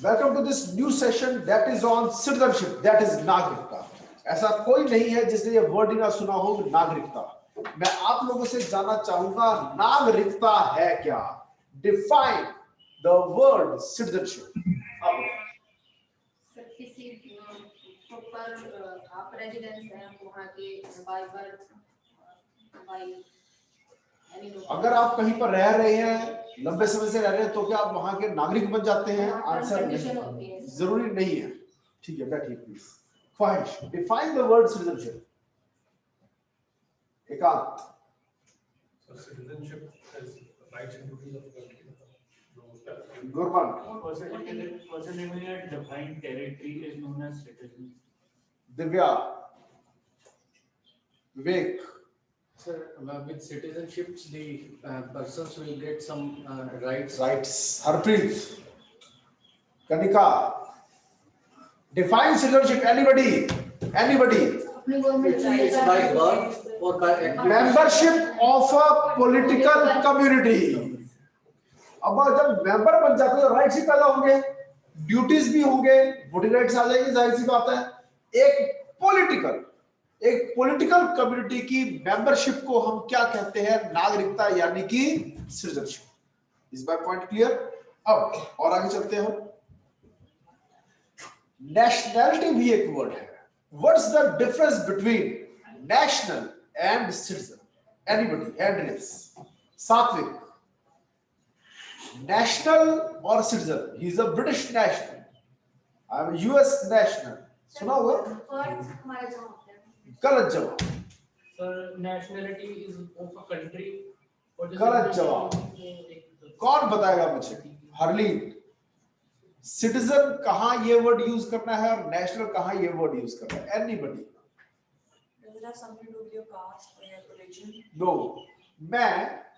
Welcome to this new session that is on citizenship, that is नागरिकता। ऐसा कोई नहीं है जिसने ये वर्ड ही ना सुना हो, नागरिकता। मैं आप लोगों से जानना चाहूंगा नागरिकता है क्या। Define the word citizenship. अब किसी पर आप रेजिडेंस हैं वहाँ के बाय बर्थ बाय। अगर आप कहीं पर रह रहे हैं, लंबे समय से रह रहे हैं, तो क्या आप वहां के नागरिक बन जाते हैं? आंसर नहीं, जरूरी नहीं है। ठीक है, बैठिए प्लीज। ख्वाहिश, डिफाइन द वर्ड सिटीजनशिप। एकांत। Citizenship is rights and duties of the country. Gurban. person living in a defined territory is known as citizen. Divya. Vivek. Sir, with citizenship, the persons will get some rights. Rights. Harpreet. Kanika. Define citizenship. Anybody. It's by birth or by Membership of a political community. अब जब member बन जाते हैं तो rights ही पैदा होंगे, duties भी होंगे, वोटिंग राइट्स आ जाएगी, जाहिर सी बात है। एक पॉलिटिकल कम्युनिटी की मेंबरशिप को हम क्या कहते हैं? नागरिकता, यानी कि सिटीजनशिप। इस बार पॉइंट क्लियर। अब और आगे चलते हैं। नेशनैलिटी भी एक वर्ड है। What's the difference between national and citizen? Anybody, hand raise. Satvik. National और citizen, he is a British national, I am US national. सुना होगा? हमारे जवाब गलत जवाब। Sir, nationality is of a country. गलत जवाब। कौन बताएगा मुझे? हरलीन। सिटीजन कहाँ ये वर्ड यूज करना है और नेशनल कहाँ ये वर्ड यूज करना है? Anybody? Does it have something to do with your caste or your religion? No. मैं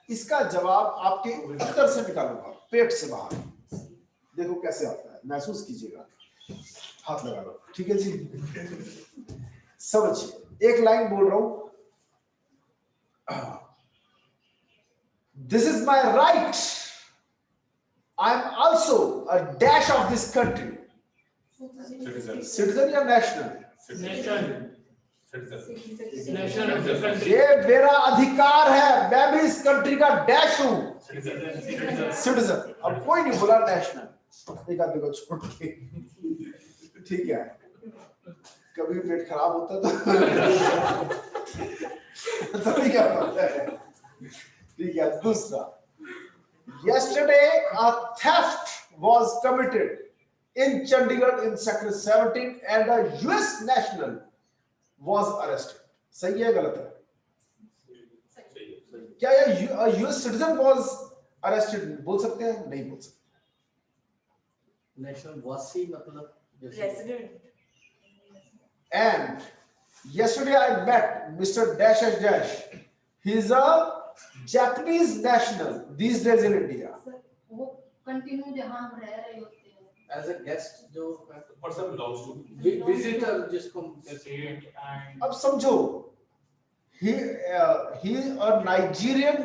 इसका जवाब आपके उत्तर से निकालूंगा, पेट से बाहर। देखो कैसे आता है, महसूस कीजिएगा। हाथ लगा लो, ठीक है जी। समझिए, एक लाइन बोल रहा हूं। This is my right, I am also a dash of this country. Citizen या नेशनल? ये मेरा अधिकार है, मैं भी इस कंट्री का डैश हूं। सिटीजन। अब कोई नहीं बोला नेशनल, एक आदमी को छोड़ के। ठीक है, कभी पेट खराब होता तो नहीं क्या होता है। ठीक है, दूसरा। Yesterday a theft was committed in Chandigarh in sector 17 and a US national was arrested. सही है गलत है? क्या ये US citizen was arrested बोल सकते हैं? नहीं बोल सकते। national वासी मतलब Resident. And yesterday I met Mr. Dash Dash Dash. He is a Japanese national these days in India. वो कंटिन्यू जहाँ हम रह रहे होते हैं as a guest जो Person belongs to. visitor जिसको State and अब समझो, he a Nigerian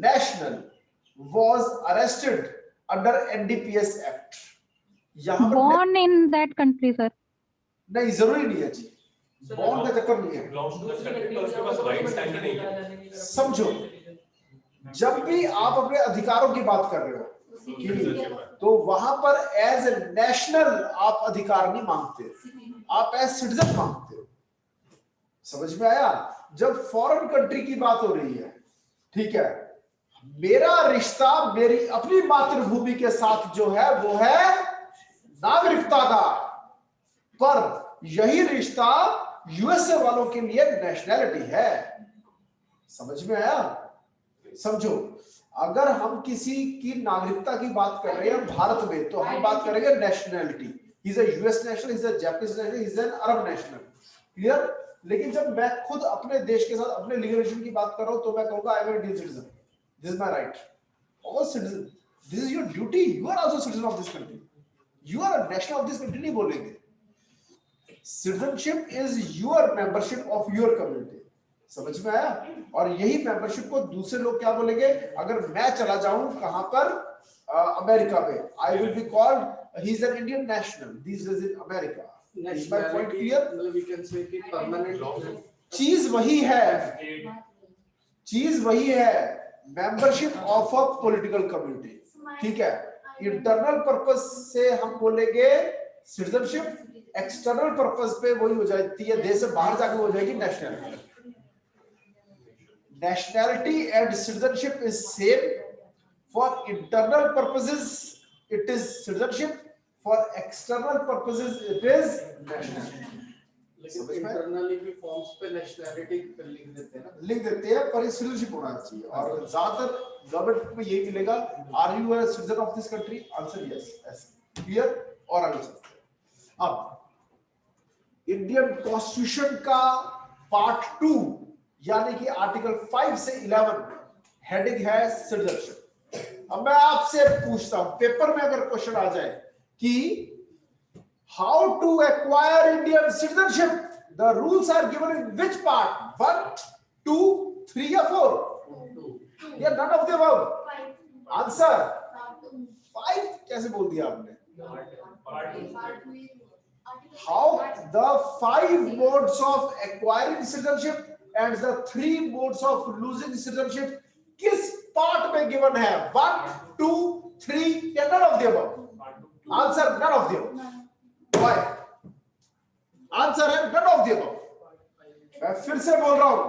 national was arrested under NDPS Act. यहाँ पर born in that country, sir. नहीं, जरूरी नहीं है जी, बॉन्ड का चक्कर नहीं है। Belongs to the country, तो उसके पास rights है कि नहीं है? समझो, जब भी आप अपने अधिकारों की बात कर रहे हो तो वहां पर एज ए नेशनल आप अधिकार नहीं मांगते, आप एज सिटीजन मांगते हो। समझ में आया? जब फॉरेन कंट्री की बात हो रही है, ठीक है, मेरा रिश्ता मेरी अपनी मातृभूमि के साथ जो है वो है नागरिकता का, पर यही रिश्ता यूएसए वालों के लिए नेशनैलिटी है। समझ में आया? समझो, अगर हम किसी की नागरिकता की बात कर रहे हैं भारत में, तो हम बात करेंगे nationality. He is a US national, he is a Japanese national, he is an Arab national. Clear? लेकिन जब मैं खुद अपने देश के साथ अपने लीगल की बात कर रहा हूं तो मैं कहूंगा I am a Indian citizen, this is my right. All citizen, this is your duty, you are also citizen of this country, you are a national of this country नहीं बोलेंगे। Citizenship is your membership of your community. समझ में आया? और यही membership को दूसरे लोग क्या बोलेंगे? अगर मैं चला जाऊं कहां पर, अमेरिका में, I will be called he is an Indian national, these days in America. Is my point Nationality, clear? मतलब we can say कि permanent चीज वही है, चीज वही है, membership of a political community, ठीक है। इंटरनल पर्पस से हम बोलेंगे सिटीजनशिप, एक्सटर्नल पर्पस पे वही हो जाती है, देश से बाहर जाके हो जाएगी nationality. Nationality and citizenship is same. For internal purposes, it is citizenship. For external purposes, it is nationality. लेकिन internally भी forms पे nationality लिख देते हैं ना, लिख देते हैं, पर citizenship होना चाहिए। और ज्यादातर गवर्नमेंट में यही मिलेगा, Are you a citizen of this country? Answer yes. Clear? और आगे चलते हैं। अब इंडियन कॉन्स्टिट्यूशन का पार्ट 2 यानी कि आर्टिकल 5 से 11 हेडिंग है सिटीजनशिप। अब मैं आपसे पूछता हूं, पेपर में अगर क्वेश्चन आ जाए कि how to acquire Indian citizenship, the rules are given in which part, 1, 2, 3 या 4, या none of the above? Answer 5 कैसे बोल दिया आपने? How the 5 modes of acquiring citizenship and the 3 modes of losing citizenship किस पार्ट में गिवन है? 1, 2, 3 या none of the above? Answer none of the above. Why? Answer है none of the above. मैं फिर से बोल रहा हूं,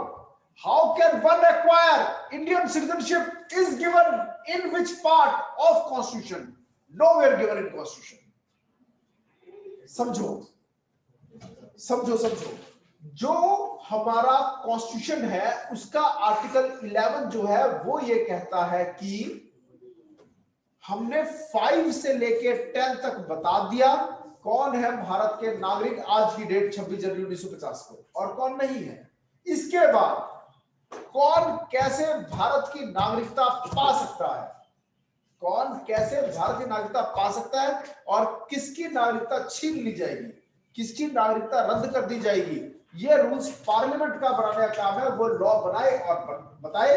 how can one acquire Indian citizenship is given in which part of constitution? Nowhere given in constitution. समझो समझो समझो, जो हमारा कॉन्स्टिट्यूशन है उसका आर्टिकल 11 जो है वो ये कहता है कि हमने 5 से लेके 10 तक बता दिया कौन है भारत के नागरिक आज की डेट 26 जनवरी 1950 को और कौन नहीं है। इसके बाद कौन कैसे भारत की नागरिकता पा सकता है, कौन कैसे भारत की नागरिकता पा सकता है और किसकी नागरिकता छीन ली जाएगी, किसकी नागरिकता रद्द कर दी जाएगी, ये रूल्स पार्लियामेंट का बनाने का काम है। वो लॉ बनाए और बताए।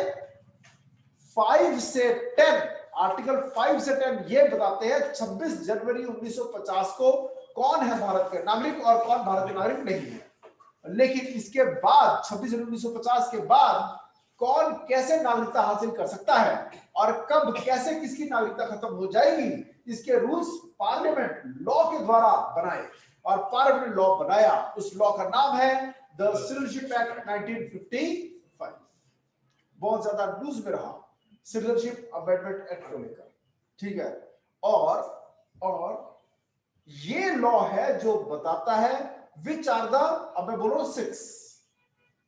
5 से 10, आर्टिकल 5 से 10 ये बताते हैं 26 जनवरी 1950 को कौन है भारत के नागरिक और कौन भारत के नागरिक नहीं है। लेकिन इसके बाद 26 जनवरी 1950 के बाद कौन कैसे नागरिकता हासिल कर सकता है और कब कैसे किसकी नागरिकता खत्म हो जाएगी, इसके रूल्स पार्लियामेंट लॉ के द्वारा बनाए और पार्लियामेंट लॉ बनाया। उस लॉ का नाम है द सिटीजनशिप एक्ट 1955। बहुत ज्यादा न्यूज में रहा सिटीजनशिप अमेंडमेंट एक्ट को लेकर, ठीक है। और ये लॉ है जो बताता है विच आर द, अब मैं बोल रहा हूं 6,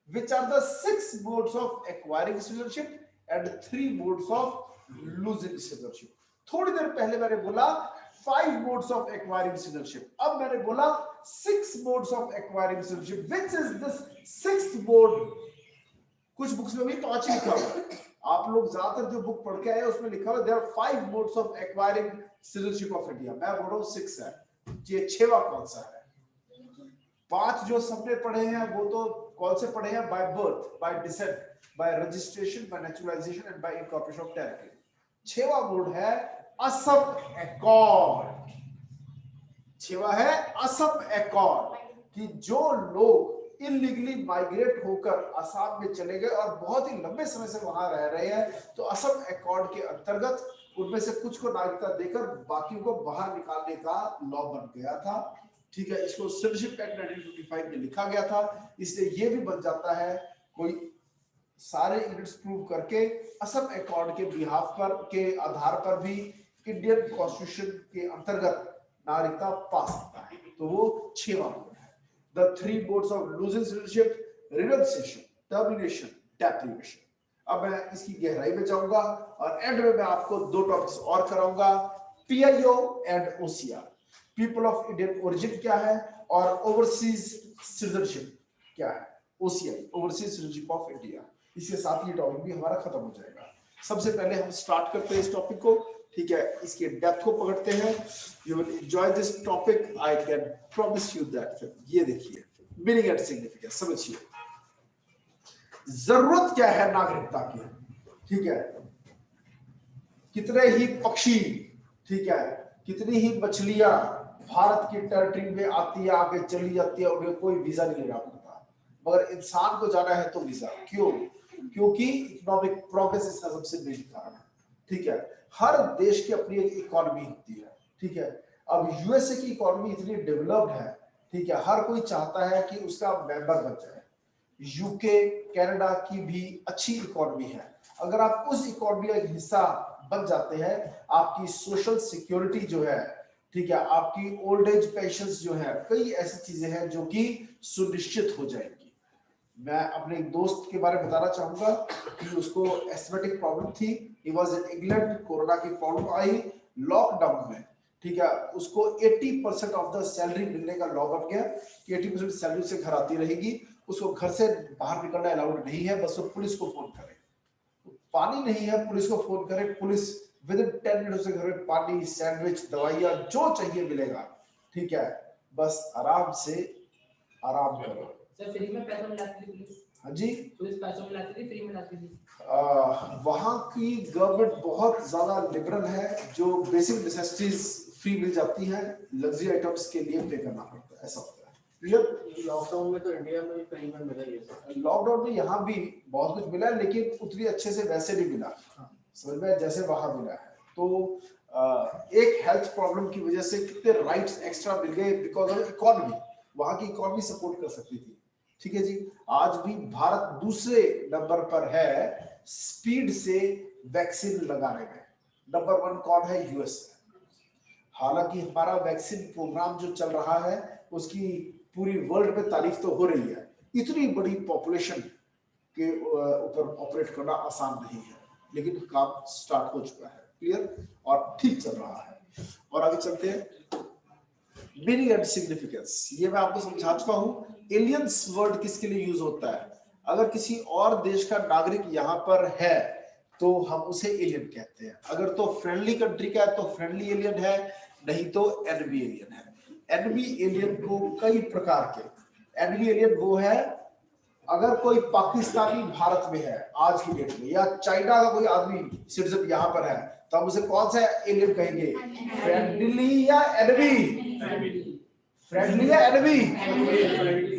which are the 6 modes of acquiring citizenship and 3 modes of losing citizenship। थोड़ी देर पहले मैंने बोला 5 modes of acquiring citizenship, अब मैंने बोला 6 modes of acquiring citizenship। Which is this 6th mode? कुछ बुक्स में भी 5 ही लिखा हुआ है, आप लोग ज्यादातर जो बुक पढ़ के आए उसमें लिखा हुआ there are 5 modes of acquiring citizenship of India। मैं बोल रहा हूँ 6 है, ये 6वां कौन सा है? 5 जो सबने पढ़े हैं वो तो कौन से पढ़े हैं? By birth, by descent, by registration, by naturalisation and by incorporation of territory. 6वां मोड है असम एकॉर्ड। 6वां है असम एकॉर्ड कि जो लोग इलीगली माइग्रेट होकर असम में चले गए और बहुत ही लंबे समय से वहां रह रहे हैं, तो असम एकॉर्ड के अंतर्गत उनमें से कुछ को नागरिकता देकर बाकियों को बाहर निकालने का लॉ बन गया था, ठीक है। इसको सिटीजनशिप एक्ट 1955 में लिखा गया था, इसलिए ये भी बन जाता है कोई सारे यूनिट्स प्रूव करके असम एकॉर्ड के बिहाफ पर के आधार पर भी इंडियन कॉन्स्टिट्यूशन के अंतर्गत नागरिकता पा सकता है। तो वो 6वां मोड है। The 3 modes of losing citizenship, renunciation, termination, deprivation. अब मैं इसकी गहराई में जाऊंगा और एंड में मैं आपको 2 टॉपिक्स और कराऊंगा, PIO and OCR. People of Indian origin क्या है और ओवरसीज सिटीजनशिप क्या है, OCI, overseas citizenship of India. इसके साथ ये टॉपिक भी हमारा खत्म हो जाएगा। सबसे पहले हम स्टार्ट करते हैं इस टॉपिक को, ठीक है, इसके डेप्थ को पकड़ते हैं। You will enjoy this topic, I can promise you that. ये देखिए मीनिंग एंड सिग्निफिकेंस समझिए। जरूरत क्या है नागरिकता की, ठीक है। कितने ही पक्षी, ठीक है, कितनी ही मछलियां भारत की टेरिटरी में आती है, आगे चली जाती है, उन्हें कोई वीजा नहीं लेना पड़ता, मगर इंसान को जाना है तो वीजा। क्यों? क्योंकि इकोनॉमिक प्रोग्रेस इसका सबसे मेन कारण है। ठीक है, हर देश की अपनी एक इकोनॉमी होती है। ठीक है, अब यूएसए की इकोनॉमी इतनी डेवलप्ड है, ठीक है, हर कोई चाहता है कि उसका मेंबर बन जाए। यूके, कनाडा की भी अच्छी इकोनॉमी है। अगर आप उस इकोनॉमी का एक हिस्सा बन जाते हैं, आपकी सोशल सिक्योरिटी जो है, ठीक है, आपकी ओल्ड एज पेंशन्स जो है, कई ऐसी चीजें हैं जो कि सुनिश्चित हो जाएंगी। मैं अपने एक दोस्त के बारे में बताना चाहूंगा कि उसको एस्थमेटिक प्रॉब्लम थी, he was in England, corona की प्रॉब्लम आई लॉकडाउन में। ठीक है, उसको 80% ऑफ द सैलरी मिलने का लॉ बन गया कि 80% सैलरी से घर आती रहेगी, उसको घर से बाहर निकलना अलाउड नहीं है, बस वो पुलिस को फोन करे। पानी नहीं है, पुलिस को फोन करे, पुलिस विद इन 10 मिनट उसे घर में पानी, सैंडविच, दवाइयां जो चाहिए मिलेगा। ठीक है, बस आराम से आराम करो। सर फ्री में पैसा मिलाती थी पुलिस? हाँ जी, पुलिस पैसा मिलाती थी, फ्री मिलाती थी? वहाँ की गवर्नमेंट बहुत ज्यादा लिबरल है, जो बेसिक नेसेसिटीज फ्री मिल जाती है, लग्जरी आइटम्स के लिए पे करना पड़ता है, ऐसा होता है। लॉकडाउन में तो इंडिया में भी कहीं में मिला ही है। लॉकडाउन में यहाँ भी बहुत कुछ मिला, लेकिन उतनी अच्छे से वैसे नहीं मिला, समझ में, जैसे वहां मिला है। तो एक हेल्थ प्रॉब्लम की वजह से कितने राइट्स एक्स्ट्रा मिल गए बिकॉज ऑफ इकोनॉमी, वहां की इकोनॉमी सपोर्ट कर सकती थी। ठीक है जी, आज भी भारत दूसरे नंबर पर है स्पीड से वैक्सीन लगाने में। नंबर 1 कौन है? यूएस। हालांकि हमारा वैक्सीन प्रोग्राम जो चल रहा है उसकी पूरी वर्ल्ड में तारीफ तो हो रही है, इतनी बड़ी पॉपुलेशन के ऊपर ऑपरेट करना आसान नहीं है, लेकिन काम स्टार्ट हो चुका है, क्लियर, और ठीक चल रहा है। और आगे चलते हैं। मीनिंग एंड सिग्निफिकेंस, ये मैं आपको समझा चुका हूँ। एलियंस वर्ड किसके लिए यूज होता है? अगर किसी और देश का नागरिक यहाँ पर है तो हम उसे एलियन कहते हैं। अगर तो फ्रेंडली कंट्री का है तो फ्रेंडली एलियन है, नहीं तो एनिमी एलियन है। एनिमी एलियन को कई प्रकार के, एनिमी एलियन वो है अगर कोई पाकिस्तानी भारत में है आज की डेट में, या चाइना का कोई आदमी सिटीजन यहाँ पर है, तो हम उसे कौन सा एलियन कहेंगे? फ्रेंडली या एनिमी? फ्रेंडली या एनिमी?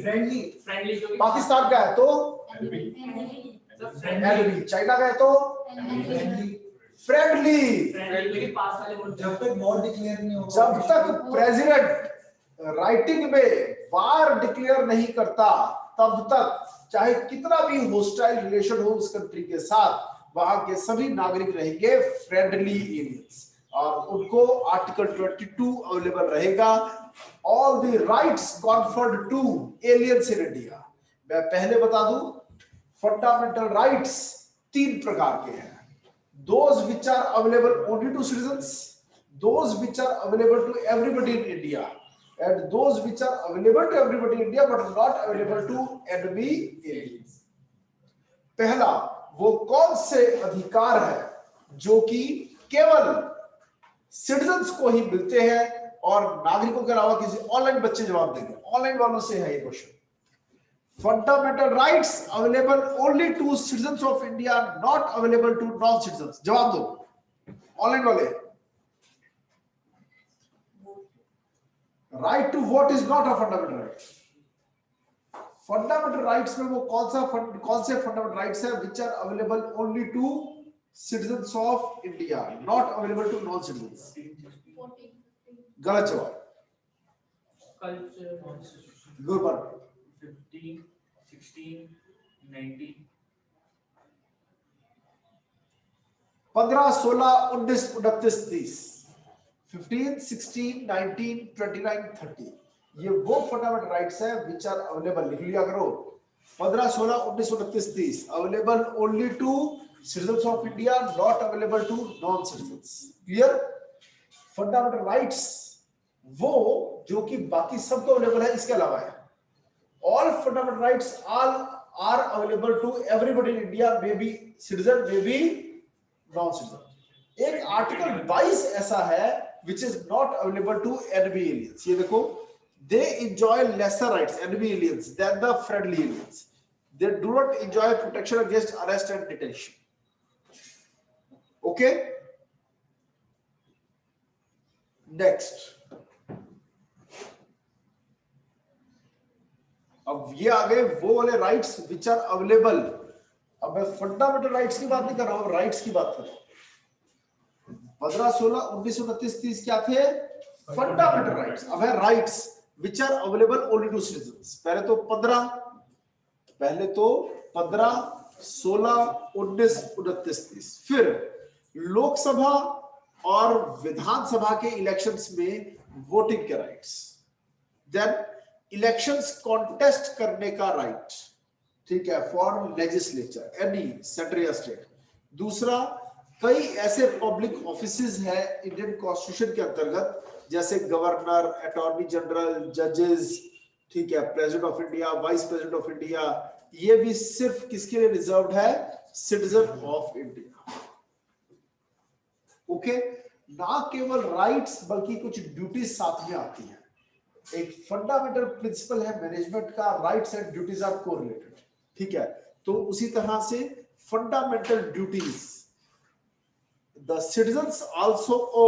फ्रेंडली। फ्रेंडली पाकिस्तान का है तो एनिमी, चाइना का है तो फ्रेंडली। फ्रेंडली पास वाले मुल्क जब तक वॉर डिक्लेयर नहीं होगा, जब तक प्रेसिडेंट राइटिंग में वार डिक्लेयर नहीं करता, तब तक चाहे कितना भी होस्टाइल रिलेशन हो उस कंट्री के साथ, वहां के सभी नागरिक रहेंगे फ्रेंडली एलियंस, और उनको आर्टिकल 22 अवेलेबल रहेगा, all the rights conferred to aliens in India. मैं पहले बता दूं, फंडामेंटल राइट्स 3 प्रकार के हैं। Those which are available only to citizens, those which are available to everybody in India, and those which are available to everybody in India but not available to enemy aliens. पहला, वो कौन से अधिकार है जो कि केवल सिटीजन्स को ही मिलते हैं और नागरिकों के अलावा किसी, ऑनलाइन बच्चे जवाब देंगे, ऑनलाइन वालों से है ये question. Fundamental rights available only to citizens of India, not available to non citizens. जवाब दो ऑनलाइन वाले। Right to vote is not a fundamental right. Fundamental rights में वो कौन से फंडामेंटल राइट्स है? Which are available only to citizens of India, not available to non citizens. गलत जवाब। गुड। 15, 16, 19, 15, 16, 19, 29, 30, 15, 16, 19, 29, 30, ये वो फंडामेंटल राइट्स है विच आर अवेलेबल। लिख लिया करो, 15, 16, 19, 29, 30 available only to citizens of India, not available to non citizens. Clear? Fundamental rights वो जो कि बाकी सबको अवेलेबल है, इसके अलावा है। All fundamental rights are available to everybody in India, may be citizen, may be non-citizen. एक आर्टिकल 22 ऐसा है which is not available to enemy aliens. ये देखो, they enjoy lesser rights, enemy aliens, than the friendly aliens. They do not enjoy protection against arrest and detention. Okay? Next, अब ये आ गए वो वाले राइट्स विच आर अवेलेबल। अब मैं fundamental rights की बात नहीं कर रहा हूं, राइट्स की बात कर रहा हूं। 15, 16, 19, 29, 30 क्या थे? Fundamental rights. अब है rights which are available only to citizens. पहले तो 15, 16, 19, 29, 30। फिर लोकसभा और विधानसभा के इलेक्शंस में वोटिंग के राइट्स। देन इलेक्शंस कॉन्टेस्ट करने का राइट, ठीक है, फॉर लेजिस्लेचर एनी सेंट्रल या स्टेट। दूसरा, कई ऐसे पब्लिक ऑफिसेज है इंडियन कॉन्स्टिट्यूशन के अंतर्गत, जैसे गवर्नर, अटॉर्नी जनरल, जजेस, ठीक है, president of India, vice president of India, ये भी सिर्फ किसके लिए रिजर्व्ड है? Citizen of India. ओके, ना केवल राइट्स बल्कि कुछ ड्यूटीज साथ में आती हैं। एक फंडामेंटल प्रिंसिपल है मैनेजमेंट का, rights and duties are correlated, ठीक है। तो उसी तरह से fundamental duties, the citizens also owe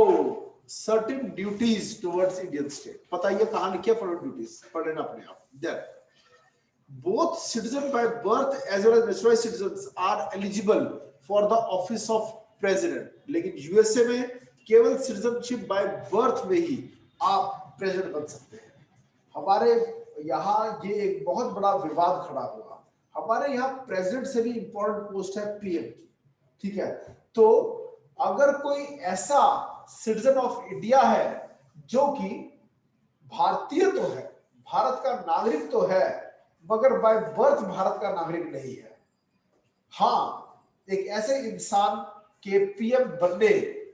certain duties towards Indian state. पता है ये कहां लिखी है? फंडामेंटल ड्यूटीज पढ़ लेना अपने आप। Then both citizen by birth as well as naturalized citizens are eligible for the office of president। लेकिन यूएसए में केवल सिटीजनशिप बाय बर्थ में ही आप प्रेसिडेंट बन सकते हैं। हमारे यहाँ ये एक बहुत बड़ा विवाद खड़ा हुआ। हमारे यहाँ प्रेसिडेंट से भी इंपॉर्टेंट पोस्ट है पीएम की, ठीक है। तो अगर कोई ऐसा सिटीजन ऑफ इंडिया है जो कि भारतीय तो है, भारत का नागरिक तो है, मगर बाय बर्थ भारत का नागरिक नहीं है, हाँ, एक ऐसे इंसान के पीएम बनने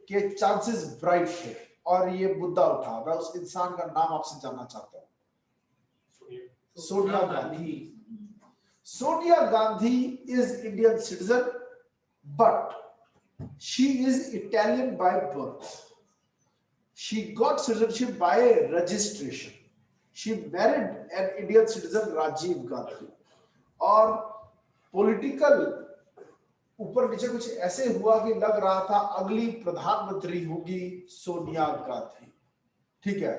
के चांसेस ब्राइट थे और ये मुद्दा उठा। मैं उस इंसान का नाम आपसे जानना चाहता हूं। Sonia Gandhi. Sonia Gandhi is Indian citizen but she is Italian by birth. She got citizenship by registration. She married an Indian citizen, Rajiv Gandhi. और पॉलिटिकल ऊपर नीचे कुछ ऐसे हुआ कि लग रहा था अगली प्रधानमंत्री होगी सोनिया गांधी, ठीक है।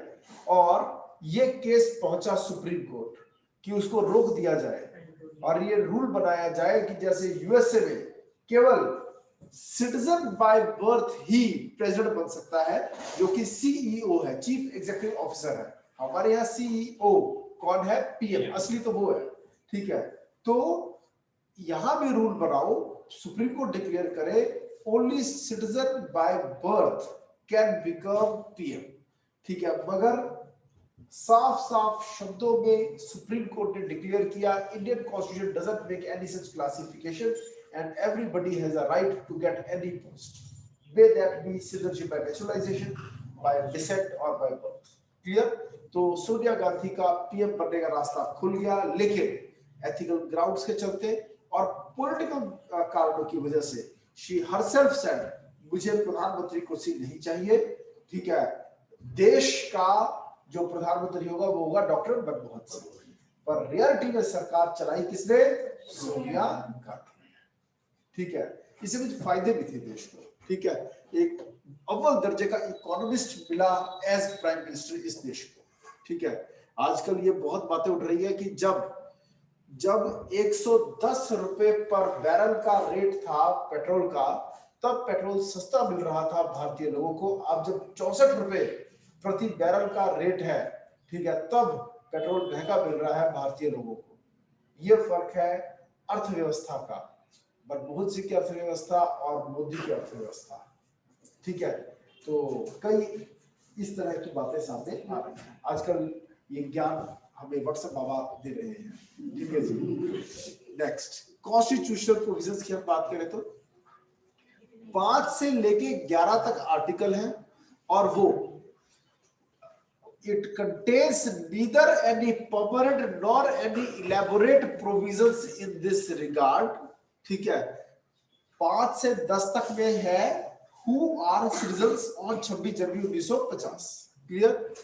और ये केस पहुंचा सुप्रीम कोर्ट कि उसको रोक दिया जाए और ये रूल बनाया जाए कि जैसे यूएसए में केवल citizen by birth he president बन सकता है, जो कि सीईओ है, चीफ एग्जीक्यूटिव ऑफिसर है। हमारे यहाँ सीईओ कौन है? पीएम, असली तो वो है, ठीक है। तो यहां भी रूल बनाओ, सुप्रीम कोर्ट डिक्लेयर करे only citizen by birth can become PM, ठीक है। मगर साफ साफ शब्दों में सुप्रीम कोर्ट ने डिक्लेयर किया Indian constitution doesn't make any such classification and everybody has a right to get any post, may that be citizenship by naturalization, by descent or by birth। Clear? तो सोनिया गांधी का PM बनने का रास्ता खुल गया, लेकिन एथिकल ग्राउंड्स के चलते और पॉलिटिकल कारणों की वजह से शी हरसेल्फ सेड मुझे प्रधानमंत्री कुर्सी नहीं चाहिए, ठीक है। देश का जो प्रधानमंत्री होगा वो होगा डॉक्टर मनमोहन सिंह, पर रियलिटी में सरकार चलाई किसने? सोनिया गांधी, ठीक है। इससे कुछ फायदे भी थे देश को, ठीक है। एक अव्वल दर्जे का इकोनॉमिस्ट मिला एज प्राइम मिनिस्टर इस देश को, ठीक है। आजकल ये बहुत बातें उठ रही है कि जब 110 रुपए पर बैरल का रेट था पेट्रोल का, तब पेट्रोल सस्ता मिल रहा था भारतीय लोगों को। अब जब 64 रुपए प्रति बैरल का रेट है, ठीक है, तब पेट्रोल महंगा मिल रहा है भारतीय लोगों को। ये फर्क है अर्थव्यवस्था का, मनमोहन सिंह की अर्थव्यवस्था और मोदी की अर्थव्यवस्था, ठीक है। तो कई इस तरह की बातें सामने आ रही हैं आजकल। ये ज्ञान हमें व्हाट्सएप बाबा दे रहे हैं, ठीक है जी। नेक्स्ट, कॉन्स्टिट्यूशनल प्रोविजंस की हम बात करें तो 5 से लेके 11 तक आर्टिकल हैं और वो it contains neither any permanent nor any elaborate provisions in this regard, ठीक है। 5 से 10 तक में है who are citizens on 26 January 1950, clear.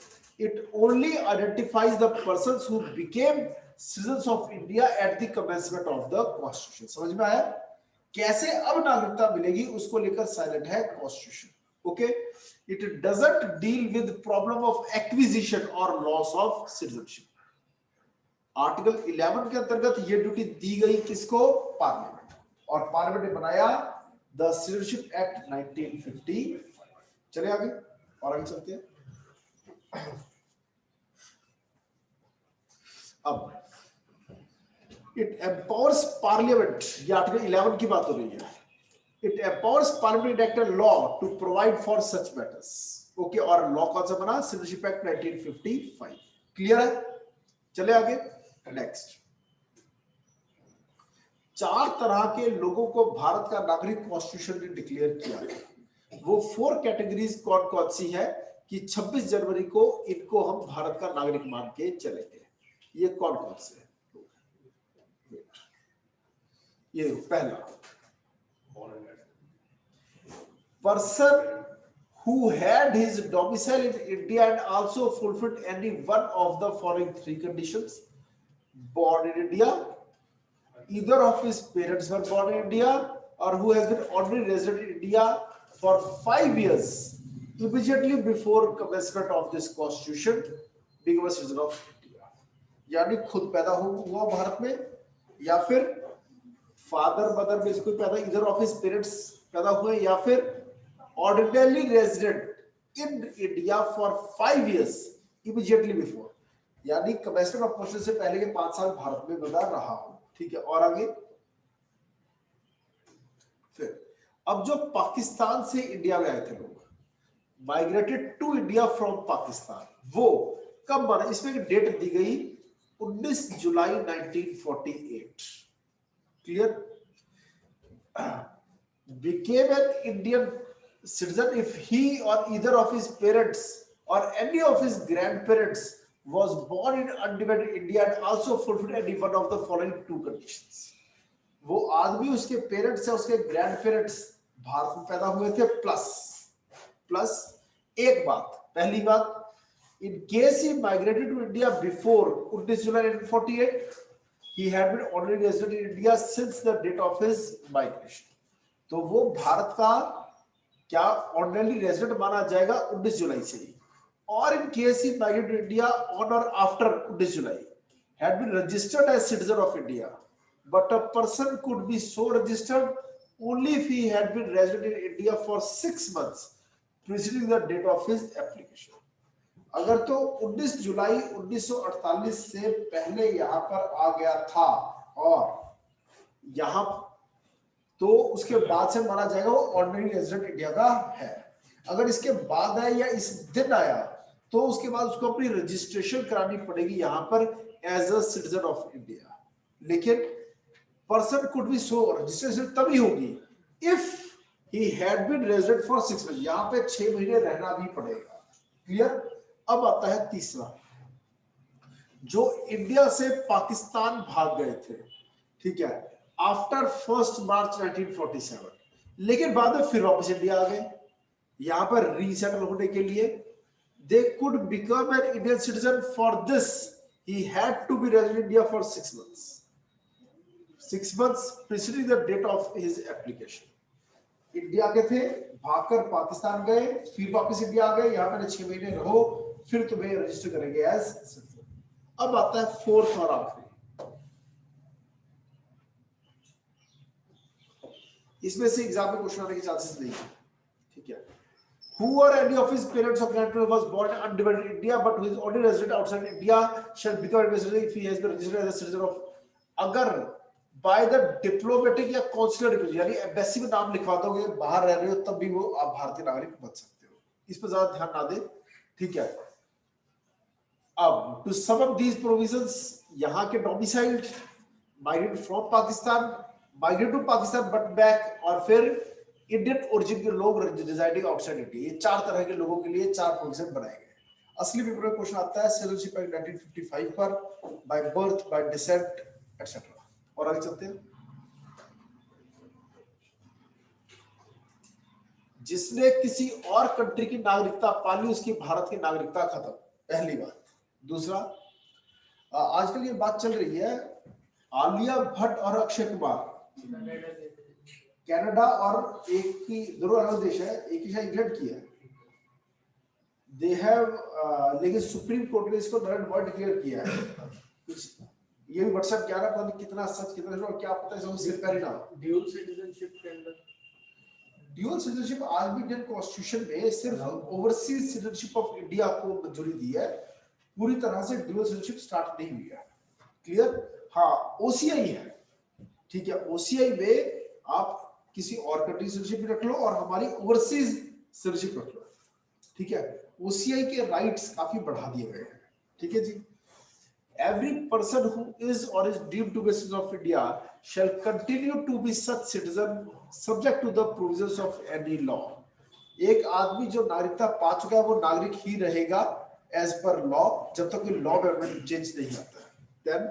It only identifies the persons who became citizens of India at the commencement of the constitution। समझ में आया? कैसे अब नागरिकता मिलेगी उसको लेकर साइलेंट है constitution, okay. It doesn't deal with problem of acquisition or loss of citizenship. Article 11 के अंतर्गत ये ड्यूटी दी गई किसको? पार्लियामेंट, और पार्लियामेंट ने बनाया द सिटीजनशिप एक्ट 1950। चलिए आगे और आगे चलते हैं। अब इट एम्पावर्स पार्लियामेंट, ये आर्टिकल 11 की बात हो रही है। It empowers parliament act law to provide for such matters. Okay, और लॉ कौन सा बना? Citizenship act 1955। क्लियर है? चले आगे नेक्स्ट। 4 तरह के लोगों को भारत का नागरिक कॉन्स्टिट्यूशन ने डिक्लेयर किया है। वो 4 कैटेगरीज कौन कौन सी है कि 26 जनवरी को इनको हम भारत का नागरिक मान के चलेंगे। ये कौन कौन से है? ये पहला, person who had his domicile in India and also fulfilled any one of the following 3 conditions: born in India, either of his parents were born in India, or who has been ordinary resident in India for 5 years immediately before commencement of this constitution, become a citizen of India। यानी खुद पैदा हुआ भारत में, या फिर father mother में से कोई पैदा, इधर ऑफ हिज पेरेंट्स पैदा हुए, या फिर ordinarily resident in India for 5 years immediately before, यानी commencement of constitution से पहले के 5 साल भारत में बना रहा हो। ठीक है, और आगे फिर अब जो पाकिस्तान से इंडिया में आए थे लोग, migrated to India from Pakistan, वो कब बना? इसमें एक डेट दी गई 19 जुलाई 1948। Clear? became an Indian citizen if he or either of his parents or any of his grandparents was born in undivided India and also fulfilled any one of the following 2 conditions। वो आदमी, उसके parents से उसके grand parents Bharat में पैदा हुए थे, plus एक बात, पहली बात, in case he migrated to India before 19 July 1948, he had been ordinary resident in India since the date of his migration। तो वो भारत का क्या ऑर्डिनरी रेजिडेंट माना जाएगा 19 जुलाई से ही। और in case he migrated to India on or after 19 July had been registered as citizen of India, but a person could be so registered only if he had been resident in India for 6 months preceding the date of his application. अगर तो 19 जुलाई 1948 से पहले यहाँ पर आ गया था और यहाँ, तो उसके बाद से माना जाएगा वो ऑर्डिनरी रेजिडेंट इंडिया का है। अगर इसके बाद है या इस दिन आया, तो उसके बाद उसको अपनी रजिस्ट्रेशन करानी पड़ेगी यहाँ पर as a citizen of India. लेकिन person could be so, registration तभी होगी if he had been resident for 6 months, यहाँ पे 6 महीने रहना भी पड़ेगा। क्लियर? अब आता है तीसरा, जो इंडिया से पाकिस्तान भाग गए थे, ठीक है, आफ्टर 1 मार्च 1947, लेकिन बाद में फिर वापस इंडिया आ गए यहाँ पर रीसेटल होने के लिए। They could become an Indian citizen, for this he had to be resident in India for 6 months, 6 months preceding the date of his application. India के थे, भागकर पाकिस्तान गए, फिर वापस इंडिया आ गए, यहाँ पर 6 महीने रहो, फिर तुम्हें रजिस्टर करेंगे एज सिटीजन। अब आता है 4th और आखिरी, इसमें से एग्जाम में क्वेश्चन आने के चांसेस नहीं है। ठीक है, who or any of his parents or grandparents was born in undivided India but who is already resident outside India shall become a citizen if he has been registered as a citizen of, अगर by the diplomatic या consular, यानी embassy में नाम लिखवा दोगे, बाहर रह रहे हो, तब भी वो आप भारतीय नागरिक बन सकते हो। इस पर ज्यादा ध्यान ना दे। ठीक है, अब to sum up these provisions, यहाँ के domiciled, migrated from Pakistan, migrated to Pakistan but back, और फिर इंडियन ओरिजिन के लोग रिजाइडिंग आउटसाइड इंडिया, ये 4 तरह के लोगों के लिए 4 प्रोविजन बनाए गए। असली पेपर में क्वेश्चन आता है सिटीजनशिप एक्ट 1955 पर, bye birth, by decent etcetera. और आगे चलते हैं। जिसने किसी और कंट्री की नागरिकता पाली, उसकी भारत की नागरिकता खत्म, पहली बात। दूसरा, आजकल ये बात चल रही है, आलिया भट्ट और अक्षय कुमार कनाडा और एक ही, दोनों अलग देश है, एक ही शायद इंग्लैंड की है, दे हैव लेकिन सुप्रीम कोर्ट ने इसको नल एंड वॉइड डिक्लेयर किया है। कुछ ये भी व्हाट्सएप क्या रहा, पता नहीं कितना सच कितना झूठ, और क्या पता है इसको सिर कर ही ना। ड्यूल सिटीजनशिप के अंदर ड्यूअल सिटीजनशिप आज भी इंडियन कॉन्स्टिट्यूशन में सिर्फ ओवरसीज सिटीजनशिप ऑफ इंडिया को मंजूरी दी है, पूरी तरह से ड्यूअल सिटीजनशिप स्टार्ट नहीं हुई है। क्लियर? हाँ, ओसीआई है, ठीक है, ओसीआई में आप किसी और कंट्री सिटीजनशिप भी रख लो और हमारी ओवरसीज सिटीजनशिप रख लो, ठीक है। ओसीआई के राइट्स काफी बढ़ा दिए गए हैं, ठीक है जी। Every person who is or is deemed to be a citizen of India shall continue to be such citizen subject to the provisions of any law. एक आदमी जो नागरिकता पा चुका है वो नागरिक ही रहेगा as per law जब तक कि लॉ में चेंज नहीं आता है। Then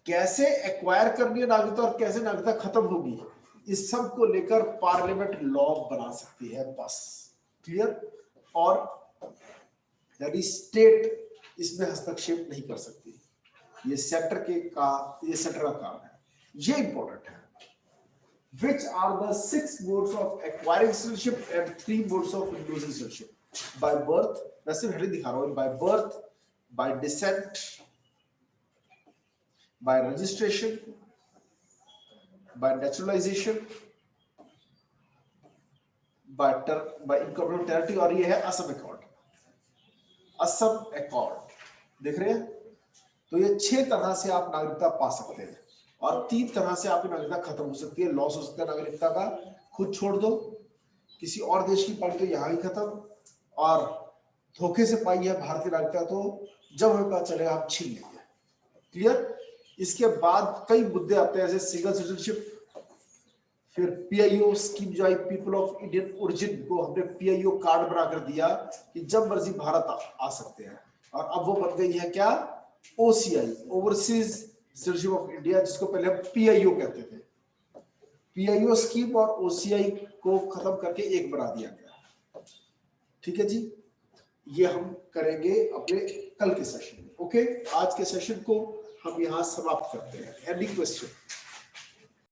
कैसे एक्वायर करनी है नागरिकता और कैसे नागरिकता खत्म होगी, इस सब को लेकर पार्लियामेंट लॉ बना सकती है बस। क्लियर? और यानी स्टेट इसमें हस्तक्षेप नहीं कर सकती, ये सेंटर का काम है, ये इंपॉर्टेंट है। Which are the 6 modes of acquiring citizenship and 3 modes of losing citizenship? By birth, मैं सिर्फ हेडिंग दिखा रहा हूँ, by birth, by descent, by registration, by naturalization, by incorporation territory, और ये है असम अकॉर्ड। असम अकॉर्ड देख रहे हैं? तो ये 6 तरह से आप नागरिकता पा सकते हैं और 3 तरह से आपकी नागरिकता खत्म हो सकती है, लॉस हो सकता है नागरिकता का, खुद छोड़ दो, किसी और देश की पाई तो यहाँ ही खत्म, और धोखे से पाई है भारतीय नागरिकता तो जब हमें पता चलेगा हम छीन लेंगे। क्लियर? इसके बाद कई मुद्दे आते हैं जैसे सिंगल सिटीजनशिप, फिर पीआईओ स्कीम जो I people of Indian origin को हमने पीआईओ कार्ड बनाकर दिया कि जब मर्जी भारत आ सकते हैं, और अब वो बन गई है क्या, OCI, overseas citizenship of India, जिसको पहले हम पीआईओ कहते थे। पीआईओ स्कीम और ओसीआई को खत्म करके एक बना दिया गया, ठीक है जी। ये हम करेंगे अपने कल के सेशन में। ओके, आज के सेशन को हम यहाँ समाप्त करते हैं। Any question?